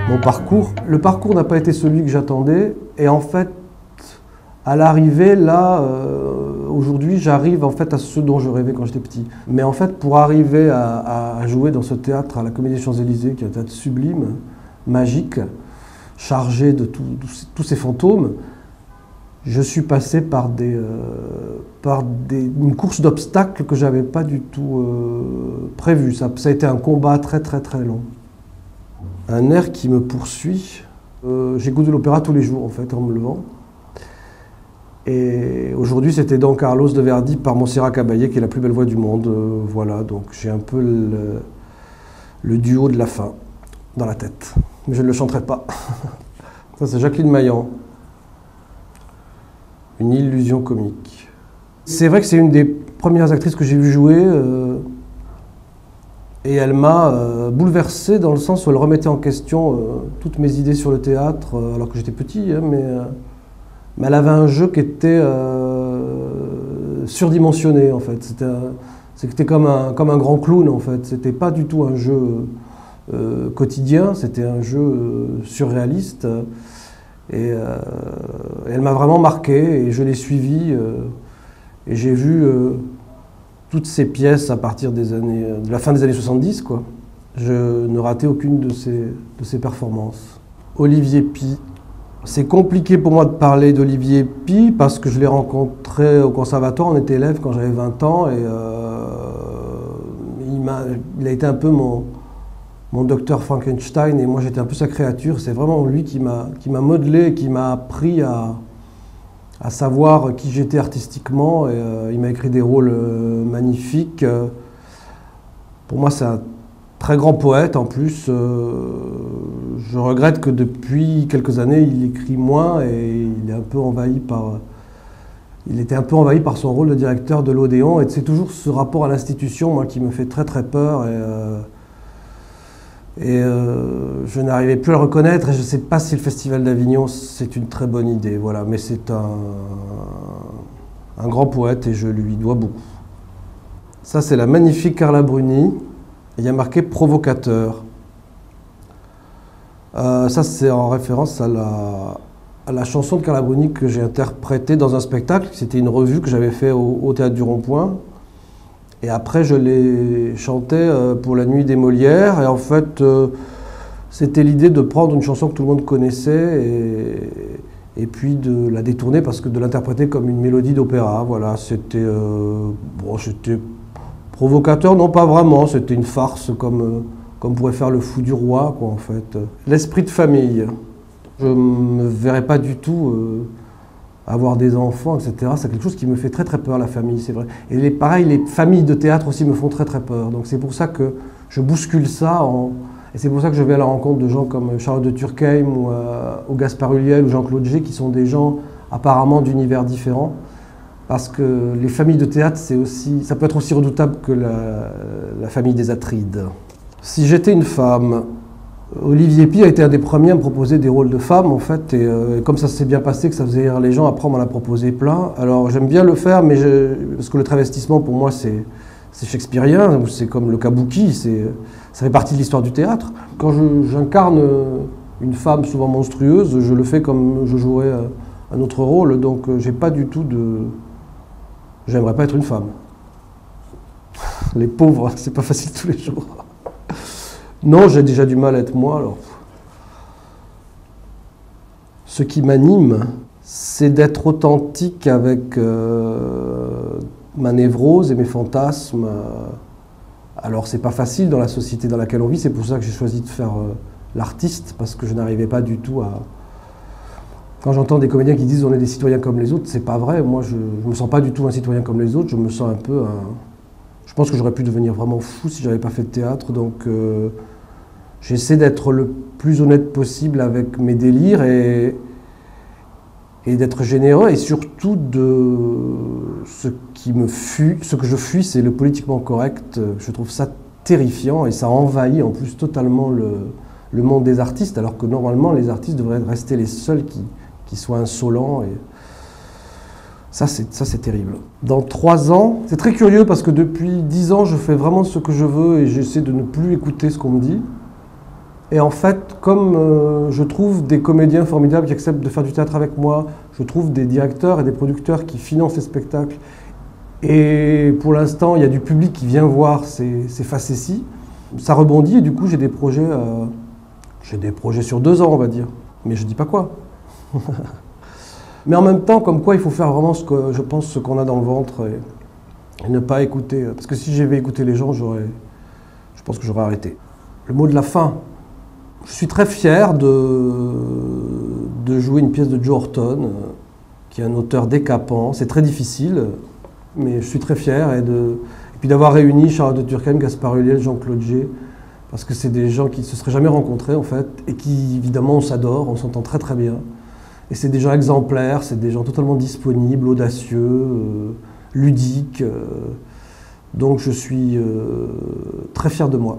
Mon parcours, le parcours n'a pas été celui que j'attendais et en fait, à l'arrivée, là, aujourd'hui, j'arrive en fait à ce dont je rêvais quand j'étais petit. Mais en fait, pour arriver à jouer dans ce théâtre, à la Comédie des Champs-Élysées, qui est un théâtre sublime, magique, chargé de tous ces fantômes, je suis passé par une course d'obstacles que je n'avais pas du tout prévue. Ça a été un combat très très très long. Un air qui me poursuit. J'écoute de l'opéra tous les jours en fait en me levant. Et aujourd'hui c'était Don Carlos de Verdi par Montserrat Caballé qui est la plus belle voix du monde. Voilà, donc j'ai un peu le duo de la fin dans la tête. Mais je ne le chanterai pas. Ça c'est Jacqueline Maillan. Une illusion comique. C'est vrai que c'est une des premières actrices que j'ai vu jouer. Et elle m'a bouleversé dans le sens où elle remettait en question toutes mes idées sur le théâtre, alors que j'étais petit, hein, mais elle avait un jeu qui était surdimensionné en fait. C'était comme un grand clown en fait. C'était pas du tout un jeu quotidien, c'était un jeu surréaliste. Et elle m'a vraiment marqué et je l'ai suivie et j'ai vu toutes ces pièces à partir de la fin des années 70, quoi. Je ne ratais aucune de ces performances. Olivier Py. C'est compliqué pour moi de parler d'Olivier Py parce que je l'ai rencontré au conservatoire, on était élèves quand j'avais 20 ans et il a été un peu mon docteur Frankenstein et moi j'étais un peu sa créature. C'est vraiment lui qui m'a modelé, qui m'a appris à savoir qui j'étais artistiquement. Et, il m'a écrit des rôles magnifiques. Pour moi, c'est un très grand poète en plus. Je regrette que depuis quelques années, il écrit moins et il est un peu envahi par... Il était un peu envahi par son rôle de directeur de l'Odéon. Et c'est toujours ce rapport à l'institution, moi, qui me fait très très peur. Je n'arrivais plus à le reconnaître et je ne sais pas si le Festival d'Avignon c'est une très bonne idée, voilà. Mais c'est un grand poète et je lui dois beaucoup. Ça c'est la magnifique Carla Bruni, il y a marqué provocateur. Ça c'est en référence à la chanson de Carla Bruni que j'ai interprétée dans un spectacle, c'était une revue que j'avais fait au Théâtre du Rond-Point. Et après, je l'ai chanté pour la Nuit des Molières. Et en fait, c'était l'idée de prendre une chanson que tout le monde connaissait et puis de la détourner, parce que de l'interpréter comme une mélodie d'opéra. Voilà, c'était provocateur, non pas vraiment. C'était une farce comme pourrait faire le Fou du Roi, quoi, en fait. L'esprit de famille. Je ne me verrais pas du tout avoir des enfants, etc. C'est quelque chose qui me fait très très peur, la famille, c'est vrai. Et pareil, les familles de théâtre aussi me font très très peur. Donc c'est pour ça que je bouscule ça. Et c'est pour ça que je vais à la rencontre de gens comme Charlotte de Turckheim ou Gaspard Ulliel ou Jean-Claude G, qui sont des gens apparemment d'univers différents. Parce que les familles de théâtre, ça peut être aussi redoutable que la famille des Atrides. Si j'étais une femme, Olivier Py a été un des premiers à me proposer des rôles de femmes, en fait, et comme ça s'est bien passé, que ça faisait rire les gens, après on m'en a proposé plein. Alors j'aime bien le faire, mais parce que le travestissement pour moi c'est shakespearien, c'est comme le kabuki, ça fait partie de l'histoire du théâtre. Quand j'incarne une femme souvent monstrueuse, je le fais comme je jouerais un autre rôle, donc j'ai pas du tout de... J'aimerais pas être une femme. Les pauvres, c'est pas facile tous les jours. Non, j'ai déjà du mal à être moi, alors. Ce qui m'anime, c'est d'être authentique avec ma névrose et mes fantasmes. Alors, c'est pas facile dans la société dans laquelle on vit, c'est pour ça que j'ai choisi de faire l'artiste, parce que je n'arrivais pas du tout à... Quand j'entends des comédiens qui disent on est des citoyens comme les autres, c'est pas vrai. Moi, je me sens pas du tout un citoyen comme les autres, je me sens un peu un... Je pense que j'aurais pu devenir vraiment fou si j'avais pas fait de théâtre, donc... J'essaie d'être le plus honnête possible avec mes délires et d'être généreux, et surtout ce que je fuis, c'est le politiquement correct. Je trouve ça terrifiant et ça envahit en plus totalement le monde des artistes, alors que normalement les artistes devraient rester les seuls qui soient insolents. Ça, c'est terrible. Dans 3 ans, c'est très curieux parce que depuis 10 ans, je fais vraiment ce que je veux et j'essaie de ne plus écouter ce qu'on me dit. Et en fait, comme je trouve des comédiens formidables qui acceptent de faire du théâtre avec moi, je trouve des directeurs et des producteurs qui financent les spectacles. Et pour l'instant, il y a du public qui vient voir ces facéties. Ça rebondit et du coup, j'ai des projets sur 2 ans, on va dire. Mais je dis pas quoi. Mais en même temps, comme quoi, il faut faire vraiment ce qu'on a dans le ventre et ne pas écouter. Parce que si j'avais écouté les gens, je pense que j'aurais arrêté. Le mot de la fin. Je suis très fier de jouer une pièce de Joe Horton, qui est un auteur décapant. C'est très difficile, mais je suis très fier. Et puis d'avoir réuni Charlotte de Turckheim, Gaspard Ulliel, Jean-Claude G, parce que c'est des gens qui ne se seraient jamais rencontrés, en fait, et qui, évidemment, on s'adore, on s'entend très très bien. Et c'est des gens exemplaires, c'est des gens totalement disponibles, audacieux, ludiques. Donc je suis très fier de moi.